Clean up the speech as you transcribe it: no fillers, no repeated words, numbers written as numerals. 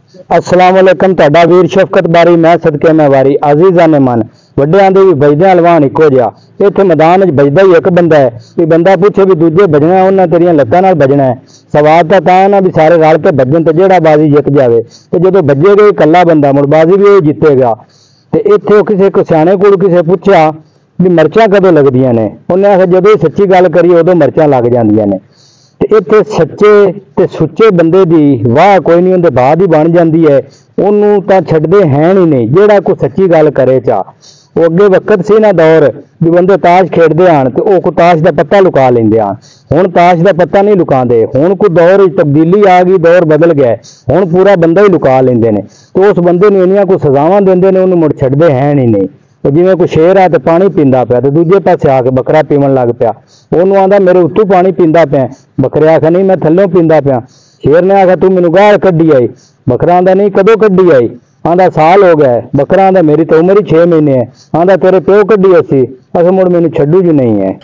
अस्सलाम वालेकुम। तुहाडा वीर शफकत बारी मैं सदके मैं वारी अजीजा ने मन वड्डियां दे भी बजदे हलवान इको जिहा। इत्थे मैदान च बजदा ही एक बंदा है भी बंदा पूछे भी दूजे बजना उन्हें तेरियां लत्तां नाल बजना है। सवाद तां ना भी सारे रल के बजन ते जेड़ा बाजी जित जावे ते जदों बजेगा इकल्ला बंदा मुड़ बाजी भी वही जितेगा। ते इत्थे किसी को सियाणे कोल किसी पुछया भी मर्चां कदों लगदियां ने, उन्हें आखिया जदों सच्ची गल करिए उदों मर्चां लग जांदियां ने। ते इत्थे सच्चे ते सुच्चे बंदे दी वाह कोई नहीं, उनके बाद ही बन जाती है। उन्होंने तो छड्डदे हैं ही नहीं जेड़ा कोई सच्ची गल करे चा। वो अगे वक्त सी ना दौर भी बंदे ताश खेडते आन तो वह ताश का पत्ता लुका लेंदे आन। हुण ताश का पत्ता नहीं लुकाते, हुण कोई दौर तब्दीली आ गई, दौर बदल गया, हुण पूरा बंदा ही लुका लेंदे ने। तो उस बंदे नूं इन्नियां कोई सजावां देंदे ने, उन्होंने मुड़ छड्डदे हैं ही नहीं। तो जिवें कोई शेर है तो पानी पींदा पिया तो दूजे पासे आके बकरा पीवन लग पिया, उन्होंने आंदा मेरे उत्तों पानी पींदा पिया। बकरे आखा नहीं मैं थल्लों पींदा पिया। शेर ने आखा तू मैनूं गाल कड्डी आई। बकरा आंदा नहीं कदों कड्डी आई। आंदा साल हो गया है। बकरा आंदा मेरी तो उम्र ही 6 महीने है। आंदा तेरे प्यो कड्डी असी। आखा मुड़ मैनूं छड्डू जो नहीं है।